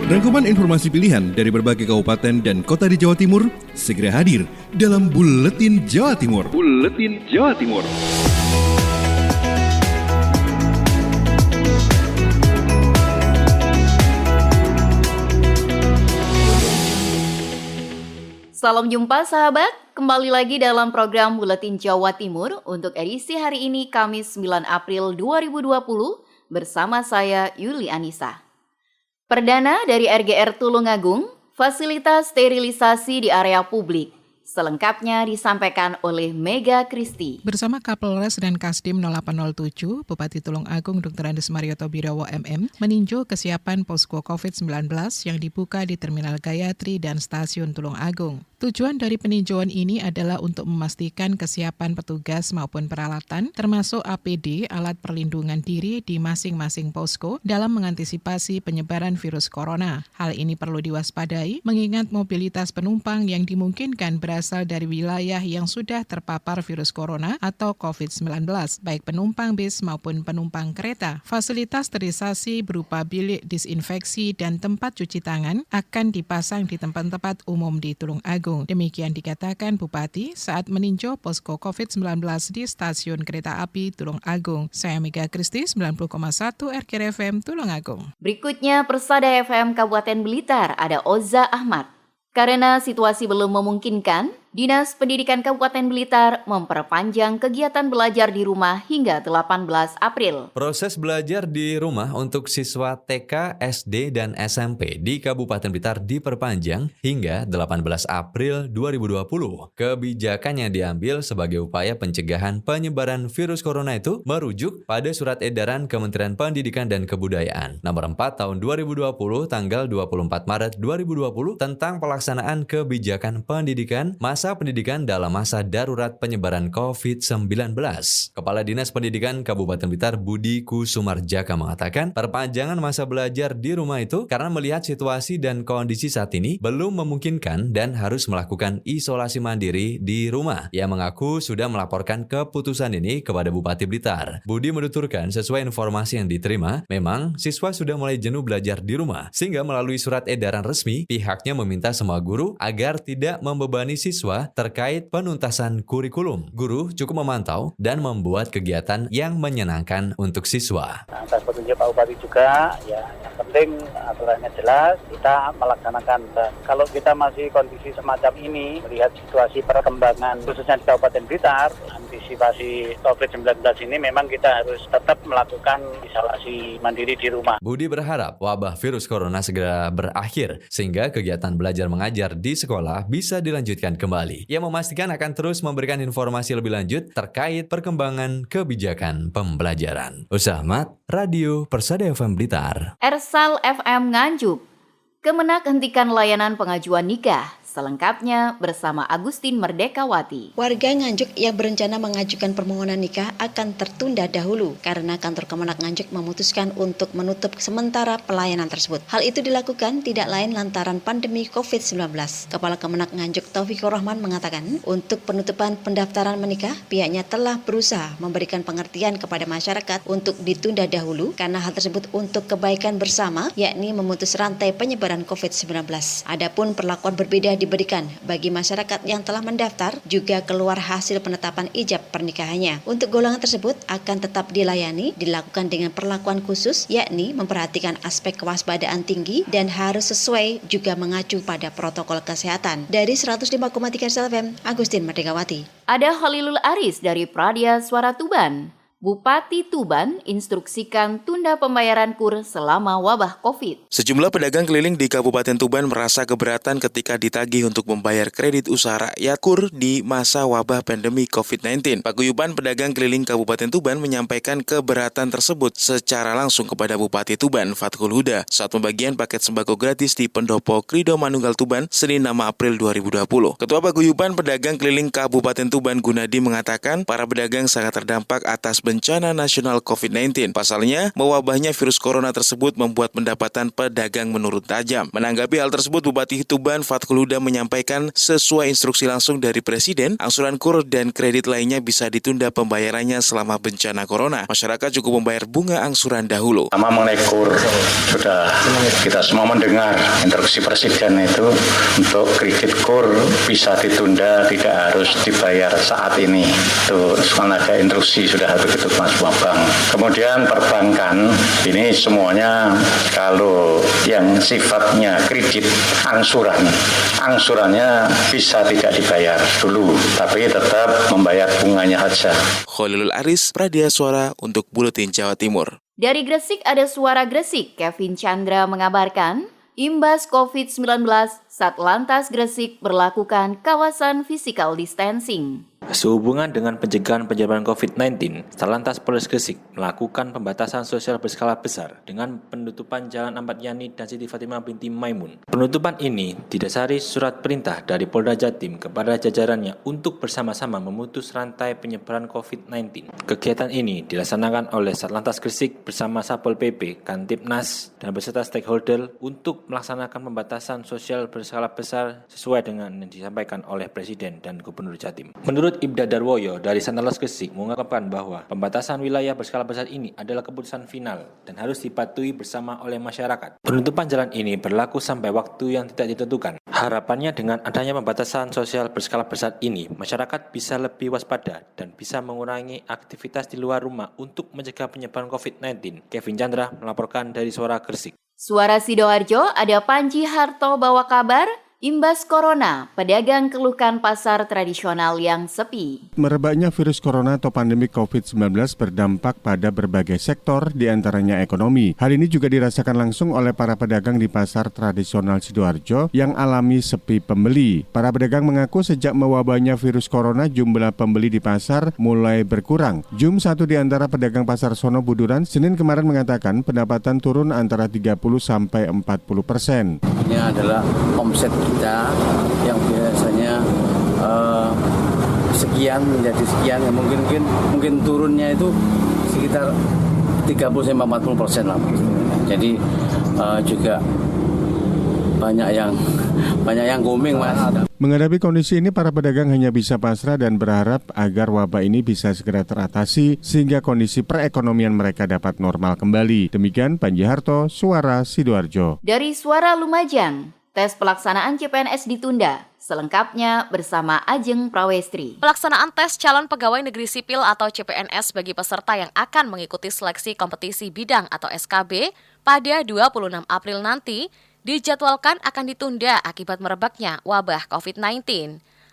Rangkuman informasi pilihan dari berbagai kabupaten dan kota di Jawa Timur segera hadir dalam Buletin Jawa Timur. Buletin Jawa Timur. Salam jumpa sahabat, kembali lagi dalam program Buletin Jawa Timur untuk edisi hari ini Kamis 9 April 2020 bersama saya Yuli Anissa. Perdana dari RGR Tulungagung, fasilitas sterilisasi di area publik. Selengkapnya disampaikan oleh Mega Kristi. Bersama Kapolres dan Kasdim 0807, Bupati Tulungagung Dr. Andes Marioto Birowo MM meninjau kesiapan posko COVID-19 yang dibuka di Terminal Gayatri dan Stasiun Tulungagung. Tujuan dari peninjauan ini adalah untuk memastikan kesiapan petugas maupun peralatan, termasuk APD, alat perlindungan diri di masing-masing posko dalam mengantisipasi penyebaran virus corona. Hal ini perlu diwaspadai mengingat mobilitas penumpang yang dimungkinkan berasal dari wilayah yang sudah terpapar virus corona atau COVID-19, baik penumpang bis maupun penumpang kereta. Fasilitas sterilisasi berupa bilik disinfeksi dan tempat cuci tangan akan dipasang di tempat-tempat umum di Tulungagung. Demikian dikatakan Bupati saat meninjau posko COVID-19 di Stasiun Kereta Api Tulungagung. Saya Mega Kristi, 90,1 RKR FM Tulungagung. Berikutnya Persada FM Kabupaten Blitar ada Oza Ahmad. Karena situasi belum memungkinkan, Dinas Pendidikan Kabupaten Blitar memperpanjang kegiatan belajar di rumah hingga 18 April. Proses belajar di rumah untuk siswa TK, SD, dan SMP di Kabupaten Blitar diperpanjang hingga 18 April 2020. Kebijakan yang diambil sebagai upaya pencegahan penyebaran virus corona itu merujuk pada Surat Edaran Kementerian Pendidikan dan Kebudayaan Nomor 4 Tahun 2020 tanggal 24 Maret 2020 tentang pelaksanaan kebijakan pendidikan masa pendidikan dalam masa darurat penyebaran COVID-19. Kepala Dinas Pendidikan Kabupaten Blitar Budi Kusumarjaka mengatakan perpanjangan masa belajar di rumah itu karena melihat situasi dan kondisi saat ini belum memungkinkan dan harus melakukan isolasi mandiri di rumah. Ia mengaku sudah melaporkan keputusan ini kepada Bupati Blitar. Budi menuturkan sesuai informasi yang diterima, memang siswa sudah mulai jenuh belajar di rumah, sehingga melalui surat edaran resmi, pihaknya meminta semua guru agar tidak membebani siswa terkait penuntasan kurikulum. Guru cukup memantau dan membuat kegiatan yang menyenangkan untuk siswa. Atas petunjuk Pak Bupati juga, ya yang penting aturannya jelas, kita melaksanakan. Dan kalau kita masih kondisi semacam ini, melihat situasi perkembangan khususnya di Kabupaten Blitar, antisipasi COVID-19 ini memang kita harus tetap melakukan isolasi mandiri di rumah. Budi berharap wabah virus corona segera berakhir sehingga kegiatan belajar mengajar di sekolah bisa dilanjutkan kembali. Ia memastikan akan terus memberikan informasi lebih lanjut terkait perkembangan kebijakan pembelajaran. Ahmad, Radio Persada FM Blitar. Ersal FM Nganjuk. Kemenak hentikan layanan pengajuan nikah. Selengkapnya bersama Agustin Merdekawati. Warga Nganjuk yang berencana mengajukan permohonan nikah akan tertunda dahulu karena kantor Kemenak Nganjuk memutuskan untuk menutup sementara pelayanan tersebut. Hal itu dilakukan tidak lain lantaran pandemi COVID-19. Kepala Kemenak Nganjuk Taufikur Rahman mengatakan, untuk penutupan pendaftaran menikah, pihaknya telah berusaha memberikan pengertian kepada masyarakat untuk ditunda dahulu karena hal tersebut untuk kebaikan bersama, yakni memutus rantai penyebaran COVID-19. Adapun perlakuan berbeda diberikan bagi masyarakat yang telah mendaftar juga keluar hasil penetapan ijab pernikahannya. Untuk golongan tersebut akan tetap dilakukan dengan perlakuan khusus, yakni memperhatikan aspek kewaspadaan tinggi dan harus sesuai juga mengacu pada protokol kesehatan. Dari 105,3 FM, Agustin Merdekawati. Ada Halilul Aris dari Pradia Suara Tuban. Bupati Tuban instruksikan tunda pembayaran KUR selama wabah COVID. Sejumlah pedagang keliling di Kabupaten Tuban merasa keberatan ketika ditagih untuk membayar kredit usaha rakyat KUR di masa wabah pandemi COVID-19. Paguyuban Pedagang Keliling Kabupaten Tuban menyampaikan keberatan tersebut secara langsung kepada Bupati Tuban, Fathul Huda, saat pembagian paket sembako gratis di Pendopo Krido Manunggal Tuban, Senin 6 April 2020. Ketua Paguyuban Pedagang Keliling Kabupaten Tuban, Gunadi, mengatakan para pedagang sangat terdampak atas bencana nasional COVID-19. Pasalnya, mewabahnya virus corona tersebut membuat pendapatan pedagang menurun tajam. Menanggapi hal tersebut, Bupati Tuban Fatkul Huda menyampaikan sesuai instruksi langsung dari Presiden, angsuran KUR dan kredit lainnya bisa ditunda pembayarannya selama bencana corona. Masyarakat cukup membayar bunga angsuran dahulu. Sama mengenai KUR, sudah kita semua mendengar instruksi Presiden itu untuk kredit KUR bisa ditunda, tidak harus dibayar saat ini. Itu ada instruksi sudah begitu Mas Bambang. Kemudian perbankan ini semuanya kalau yang sifatnya kredit angsurannya bisa tidak dibayar dulu, tapi tetap membayar bunganya saja. Khalilul Aris, Pradia Suara untuk Buletin Jawa Timur. Dari Gresik ada Suara Gresik, Kevin Chandra mengabarkan, imbas COVID-19, Satlantas Gresik berlakukan kawasan physical distancing. Sehubungan dengan pencegahan penyebaran COVID-19, Satlantas Polres Gresik melakukan pembatasan sosial berskala besar dengan penutupan Jalan Ahmad Yani dan Siti Fatimah binti Maimun. Penutupan ini didasari surat perintah dari Polda Jatim kepada jajarannya untuk bersama-sama memutus rantai penyebaran COVID-19. Kegiatan ini dilaksanakan oleh Satlantas Gresik bersama Satpol PP, Kantipnas, dan beserta stakeholder untuk melaksanakan pembatasan sosial berskala besar sesuai dengan yang disampaikan oleh Presiden dan Gubernur Jatim. Menurut Ibda Darwoyo dari Satlantas Gresik mengungkapkan bahwa pembatasan wilayah berskala besar ini adalah keputusan final dan harus dipatuhi bersama oleh masyarakat. Penutupan jalan ini berlaku sampai waktu yang tidak ditentukan. Harapannya dengan adanya pembatasan sosial berskala besar ini, masyarakat bisa lebih waspada dan bisa mengurangi aktivitas di luar rumah untuk mencegah penyebaran COVID-19. Kevin Chandra melaporkan dari Suara Gresik. Suara Sidoarjo ada Panji Harto bawa kabar. Imbas corona, pedagang keluhkan pasar tradisional yang sepi. Merebaknya virus corona atau pandemi COVID-19 berdampak pada berbagai sektor, diantaranya ekonomi. Hal ini juga dirasakan langsung oleh para pedagang di pasar tradisional Sidoarjo yang alami sepi pembeli. Para pedagang mengaku sejak mewabahnya virus corona, jumlah pembeli di pasar mulai berkurang. Jum, satu di antara pedagang pasar Sono Buduran, Senin kemarin mengatakan pendapatan turun antara 30-40%. Ini adalah omset kita yang biasanya sekian menjadi sekian, ya mungkin turunnya itu sekitar 30-40% lah. Jadi juga banyak yang booming, Mas. Menghadapi kondisi ini, para pedagang hanya bisa pasrah dan berharap agar wabah ini bisa segera teratasi sehingga kondisi perekonomian mereka dapat normal kembali. Demikian Panji Harto, Suara Sidoarjo. Dari Suara Lumajang, tes pelaksanaan CPNS ditunda. Selengkapnya bersama Ajeng Prawestri. Pelaksanaan tes calon pegawai negeri sipil atau CPNS bagi peserta yang akan mengikuti seleksi kompetisi bidang atau SKB pada 26 April nanti dijadwalkan akan ditunda akibat merebaknya wabah COVID-19.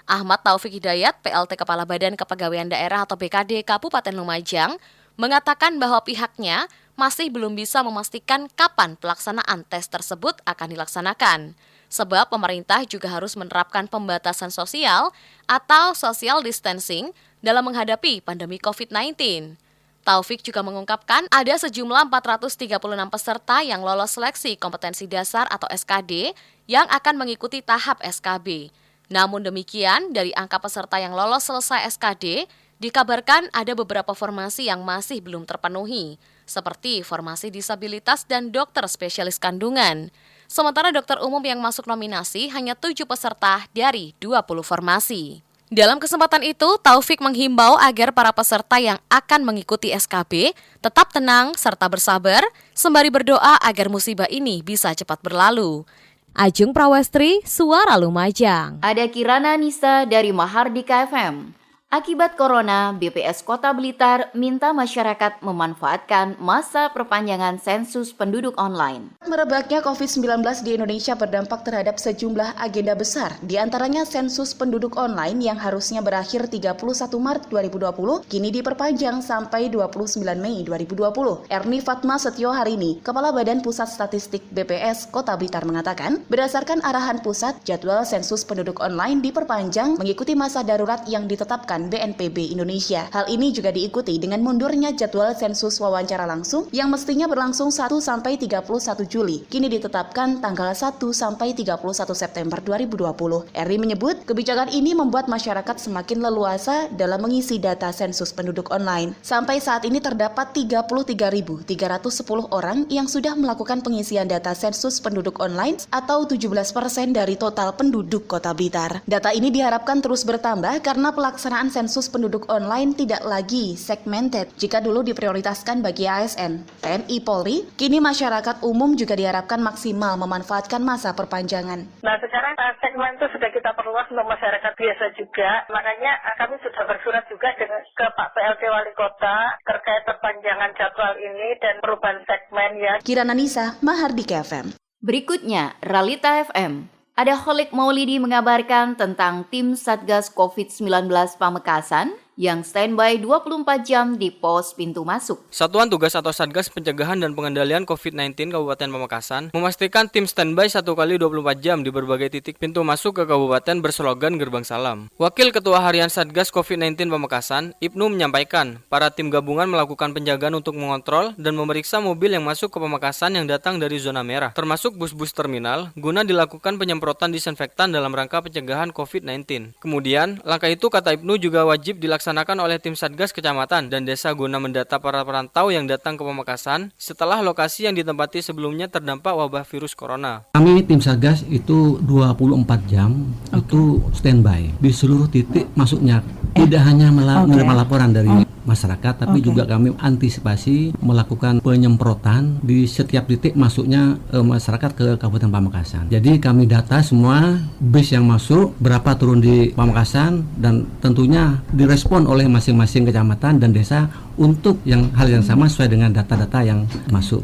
Ahmad Taufik Hidayat, PLT Kepala Badan Kepegawaian Daerah atau BKD Kabupaten Lumajang, mengatakan bahwa pihaknya masih belum bisa memastikan kapan pelaksanaan tes tersebut akan dilaksanakan. Sebab pemerintah juga harus menerapkan pembatasan sosial atau social distancing dalam menghadapi pandemi COVID-19. Taufik juga mengungkapkan ada sejumlah 436 peserta yang lolos seleksi kompetensi dasar atau SKD yang akan mengikuti tahap SKB. Namun demikian, dari angka peserta yang lolos selesai SKD, dikabarkan ada beberapa formasi yang masih belum terpenuhi, seperti formasi disabilitas dan dokter spesialis kandungan. Sementara dokter umum yang masuk nominasi hanya 7 peserta dari 20 formasi. Dalam kesempatan itu, Taufik menghimbau agar para peserta yang akan mengikuti SKB tetap tenang serta bersabar, sembari berdoa agar musibah ini bisa cepat berlalu. Ajeng Prawestri, Suara Lumajang. Ada Kirana Nisa dari Mahardika FM. Akibat corona, BPS Kota Blitar minta masyarakat memanfaatkan masa perpanjangan sensus penduduk online. Merebaknya COVID-19 di Indonesia berdampak terhadap sejumlah agenda besar, diantaranya sensus penduduk online yang harusnya berakhir 31 Maret 2020, kini diperpanjang sampai 29 Mei 2020. Erni Fatma Setioharini, Kepala Badan Pusat Statistik BPS Kota Blitar mengatakan, berdasarkan arahan pusat, jadwal sensus penduduk online diperpanjang mengikuti masa darurat yang ditetapkan ditetapkan BNPB Indonesia. Hal ini juga diikuti dengan mundurnya jadwal sensus wawancara langsung yang mestinya berlangsung 1 sampai 31 Juli. Kini ditetapkan tanggal 1 sampai 31 September 2020. RI menyebut kebijakan ini membuat masyarakat semakin leluasa dalam mengisi data sensus penduduk online. Sampai saat ini terdapat 33.310 orang yang sudah melakukan pengisian data sensus penduduk online atau 17% dari total penduduk Kota Blitar. Data ini diharapkan terus bertambah karena pelaksanaan sensus penduduk online tidak lagi segmented. Jika dulu diprioritaskan bagi ASN, TNI, Polri, kini masyarakat umum juga diharapkan maksimal memanfaatkan masa perpanjangan. Nah, sekarang segmen itu sudah kita perluas untuk masyarakat biasa juga. Makanya kami sudah bersurat juga ke Pak PLT Wali Kota terkait perpanjangan jadwal ini dan perubahan segmen ya. Kirana Nisa, Mahardika FM. Berikutnya, Realita FM. Ada Kholik Maulidi mengabarkan tentang tim Satgas COVID-19 Pamekasan yang standby 24 jam di pos pintu masuk. Satuan Tugas atau Satgas Pencegahan dan Pengendalian COVID-19 Kabupaten Pamekasan memastikan tim standby 1 kali 24 jam di berbagai titik pintu masuk ke kabupaten berslogan Gerbang Salam. Wakil Ketua Harian Satgas COVID-19 Pamekasan, Ibnu menyampaikan, para tim gabungan melakukan penjagaan untuk mengontrol dan memeriksa mobil yang masuk ke Pamekasan yang datang dari zona merah, termasuk bus-bus terminal, guna dilakukan penyemprotan disinfektan dalam rangka pencegahan COVID-19. Kemudian, langkah itu kata Ibnu juga wajib dilaksanakan oleh tim Satgas Kecamatan dan Desa guna mendata para perantau yang datang ke Pamekasan setelah lokasi yang ditempati sebelumnya terdampak wabah virus corona. Kami tim Satgas itu 24 jam itu standby di seluruh titik masuknya. Tidak hanya menerima laporan dari masyarakat, tapi juga kami antisipasi melakukan penyemprotan di setiap titik masuknya masyarakat ke Kabupaten Pamekasan. Jadi kami data semua bis yang masuk, berapa turun di Pamekasan, dan tentunya direspon oleh masing-masing kecamatan dan desa untuk hal yang sama sesuai dengan data-data yang masuk.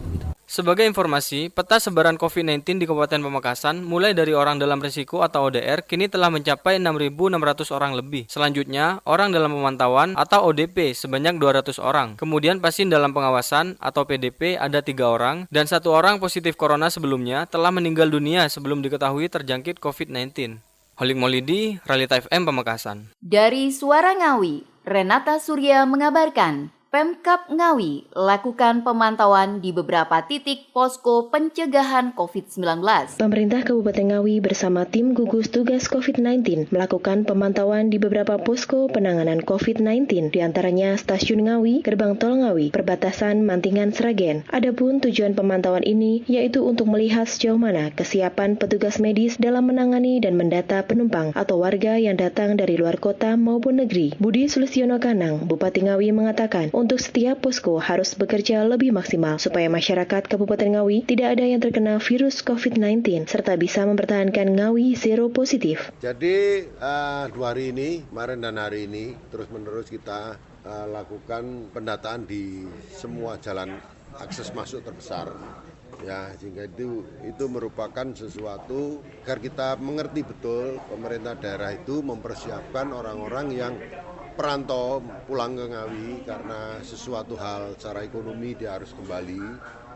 Sebagai informasi, peta sebaran COVID-19 di Kabupaten Pamekasan mulai dari orang dalam risiko atau ODR kini telah mencapai 6.600 orang lebih. Selanjutnya, orang dalam pemantauan atau ODP sebanyak 200 orang. Kemudian pasien dalam pengawasan atau PDP ada 3 orang dan 1 orang positif corona sebelumnya telah meninggal dunia sebelum diketahui terjangkit COVID-19. Kholik Maulidi, Realita FM Pamekasan. Dari Suara Ngawi, Renata Surya mengabarkan, Pemkab Ngawi lakukan pemantauan di beberapa titik posko pencegahan COVID-19. Pemerintah Kabupaten Ngawi bersama tim gugus tugas COVID-19 melakukan pemantauan di beberapa posko penanganan COVID-19, diantaranya Stasiun Ngawi, Gerbang Tol Ngawi, Perbatasan Mantingan Sragen. Adapun tujuan pemantauan ini yaitu untuk melihat sejauh mana kesiapan petugas medis dalam menangani dan mendata penumpang atau warga yang datang dari luar kota maupun negeri. Budi Sulistiono Kanang, Bupati Ngawi mengatakan, untuk setiap posko harus bekerja lebih maksimal supaya masyarakat Kabupaten Ngawi tidak ada yang terkena virus COVID-19 serta bisa mempertahankan Ngawi zero positif. Jadi 2 hari ini, kemarin dan hari ini terus-menerus kita lakukan pendataan di semua jalan akses masuk terbesar. Ya, sehingga itu merupakan sesuatu agar kita mengerti betul pemerintah daerah itu mempersiapkan orang-orang yang perantau pulang ke Ngawi karena sesuatu hal secara ekonomi dia harus kembali,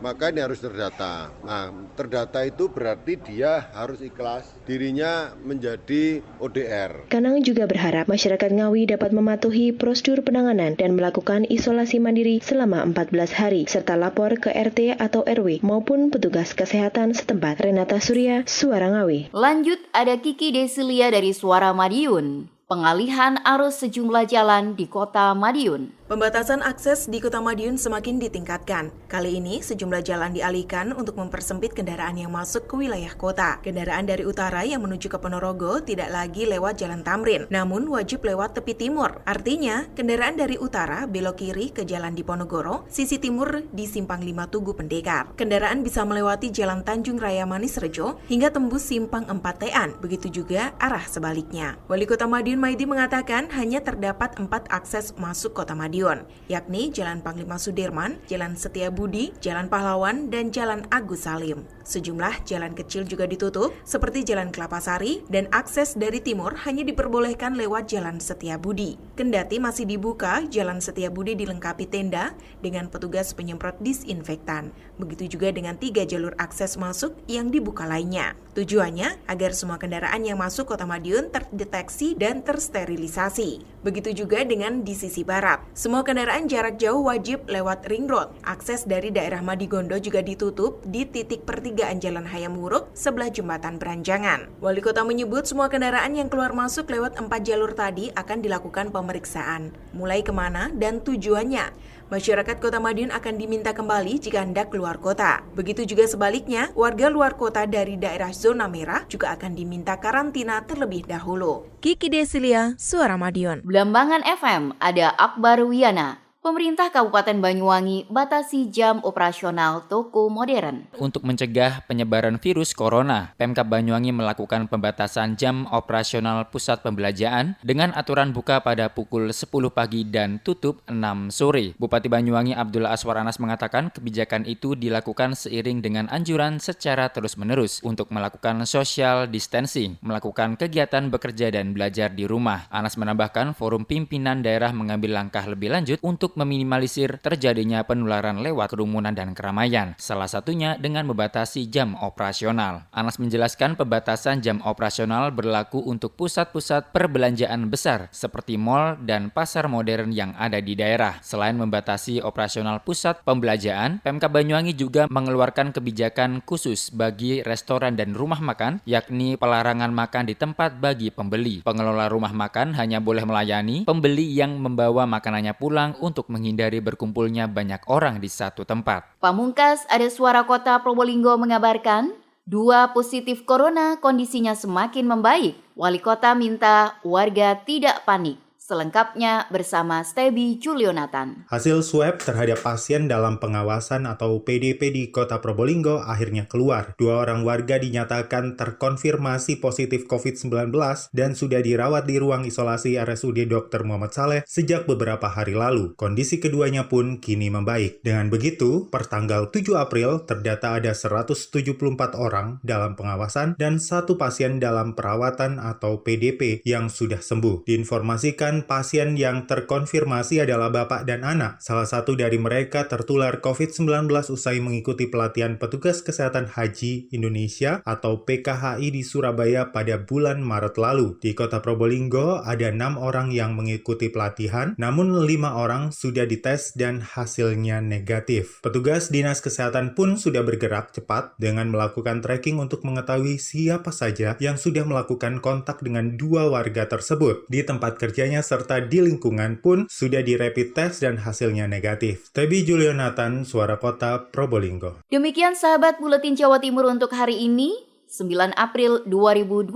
maka ini harus terdata. Nah, terdata itu berarti dia harus ikhlas dirinya menjadi ODR. Kanang juga berharap masyarakat Ngawi dapat mematuhi prosedur penanganan dan melakukan isolasi mandiri selama 14 hari, serta lapor ke RT atau RW maupun petugas kesehatan setempat. Renata Surya, Suara Ngawi. Lanjut, ada Kiki Desilia dari Suara Madiun. Pengalihan arus sejumlah jalan di Kota Madiun. Pembatasan akses di Kota Madiun semakin ditingkatkan. Kali ini sejumlah jalan dialihkan untuk mempersempit kendaraan yang masuk ke wilayah kota. Kendaraan dari utara yang menuju ke Ponorogo tidak lagi lewat Jalan Tamrin, namun wajib lewat tepi timur. Artinya, kendaraan dari utara belok kiri ke Jalan Diponegoro, sisi timur di Simpang 5 Tugu Pendekar. Kendaraan bisa melewati Jalan Tanjung Raya Manis Rejo hingga tembus Simpang 4 Tean. Begitu juga arah sebaliknya. Wali Kota Madiun Maidi mengatakan hanya terdapat 4 akses masuk Kota Madiun. Madiun, yakni Jalan Panglima Sudirman, Jalan Setiabudi, Jalan Pahlawan, dan Jalan Agus Salim. Sejumlah jalan kecil juga ditutup, seperti Jalan Kelapasari, dan akses dari timur hanya diperbolehkan lewat Jalan Setiabudi. Kendati masih dibuka, Jalan Setiabudi dilengkapi tenda dengan petugas penyemprot disinfektan. Begitu juga dengan 3 jalur akses masuk yang dibuka lainnya. Tujuannya agar semua kendaraan yang masuk Kota Madiun terdeteksi dan tersterilisasi. Begitu juga dengan di sisi barat. Semua kendaraan jarak jauh wajib lewat ring road. Akses dari daerah Madigondo juga ditutup di titik pertigaan Jalan Hayam Wuruk sebelah Jembatan Beranjangan. Wali Kota menyebut semua kendaraan yang keluar masuk lewat 4 jalur tadi akan dilakukan pemeriksaan. Mulai kemana dan tujuannya. Masyarakat Kota Madiun akan diminta kembali jika hendak keluar kota. Begitu juga sebaliknya, warga luar kota dari daerah zona merah juga akan diminta karantina terlebih dahulu. Kiki Desilia, Suara Madiun. Blambangan FM, ada Akbar Wiyana. Pemerintah Kabupaten Banyuwangi batasi jam operasional toko modern. Untuk mencegah penyebaran virus corona, Pemkab Banyuwangi melakukan pembatasan jam operasional pusat pembelanjaan dengan aturan buka pada pukul 10 pagi dan tutup 6 sore. Bupati Banyuwangi Abdullah Aswar Anas mengatakan kebijakan itu dilakukan seiring dengan anjuran secara terus-menerus untuk melakukan social distancing, melakukan kegiatan bekerja dan belajar di rumah. Anas menambahkan forum pimpinan daerah mengambil langkah lebih lanjut untuk meminimalisir terjadinya penularan lewat kerumunan dan keramaian, salah satunya dengan membatasi jam operasional. Anas menjelaskan pembatasan jam operasional berlaku untuk pusat-pusat perbelanjaan besar seperti mal dan pasar modern yang ada di daerah. Selain membatasi operasional pusat pembelanjaan, Pemkab Banyuwangi juga mengeluarkan kebijakan khusus bagi restoran dan rumah makan, yakni pelarangan makan di tempat bagi pembeli. Pengelola rumah makan hanya boleh melayani pembeli yang membawa makanannya pulang untuk menghindari berkumpulnya banyak orang di satu tempat. Pamungkas, ada Suara Kota Probolinggo mengabarkan, 2 positif corona kondisinya semakin membaik. Wali kota minta warga tidak panik. Selengkapnya bersama Stebi Julionatan. Hasil swab terhadap pasien dalam pengawasan atau PDP di Kota Probolinggo akhirnya keluar. 2 orang warga dinyatakan terkonfirmasi positif COVID-19 dan sudah dirawat di ruang isolasi RSUD Dr. Muhammad Saleh sejak beberapa hari lalu. Kondisi keduanya pun kini membaik. Dengan begitu, per tanggal 7 April terdata ada 174 orang dalam pengawasan dan 1 pasien dalam perawatan atau PDP yang sudah sembuh. Diinformasikan pasien yang terkonfirmasi adalah bapak dan anak. Salah satu dari mereka tertular COVID-19 usai mengikuti pelatihan petugas kesehatan haji Indonesia atau PKHI di Surabaya pada bulan Maret lalu. Di Kota Probolinggo ada 6 orang yang mengikuti pelatihan, namun 5 orang sudah dites dan hasilnya negatif. Petugas Dinas Kesehatan pun sudah bergerak cepat dengan melakukan tracking untuk mengetahui siapa saja yang sudah melakukan kontak dengan 2 warga tersebut. Di tempat kerjanya serta di lingkungan pun sudah di rapid test dan hasilnya negatif. Tebi Julionatan, Suara Kota Probolinggo. Demikian sahabat Buletin Jawa Timur untuk hari ini, 9 April 2020.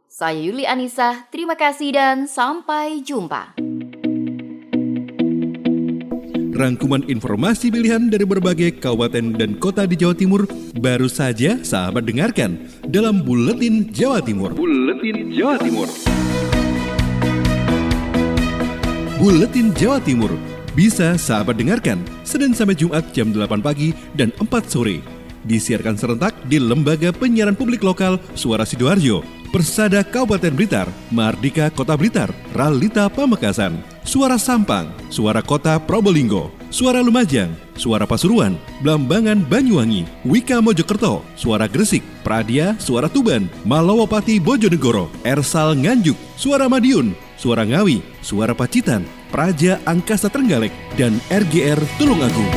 Saya Yuli Anissa, terima kasih dan sampai jumpa. Rangkuman informasi pilihan dari berbagai kabupaten dan kota di Jawa Timur baru saja sahabat dengarkan dalam Buletin Jawa Timur. Buletin Jawa Timur. Buletin Jawa Timur bisa sahabat dengarkan Senin sampai Jumat jam 8 pagi dan 4 sore. Disiarkan serentak di Lembaga Penyiaran Publik Lokal Suara Sidoarjo, Persada Kabupaten Blitar, Mardika Kota Blitar, Ralita Pamekasan, Suara Sampang, Suara Kota Probolinggo, Suara Lumajang, Suara Pasuruan, Blambangan Banyuwangi, Wika Mojokerto, Suara Gresik, Pradia, Suara Tuban, Malawapati Bojonegoro, Ersal Nganjuk, Suara Madiun, Suara Ngawi, Suara Pacitan, Praja Angkasa Trenggalek, dan RGR Tulungagung.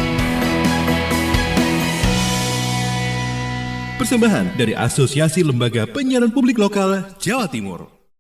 Persembahan dari Asosiasi Lembaga Penyiaran Publik Lokal Jawa Timur.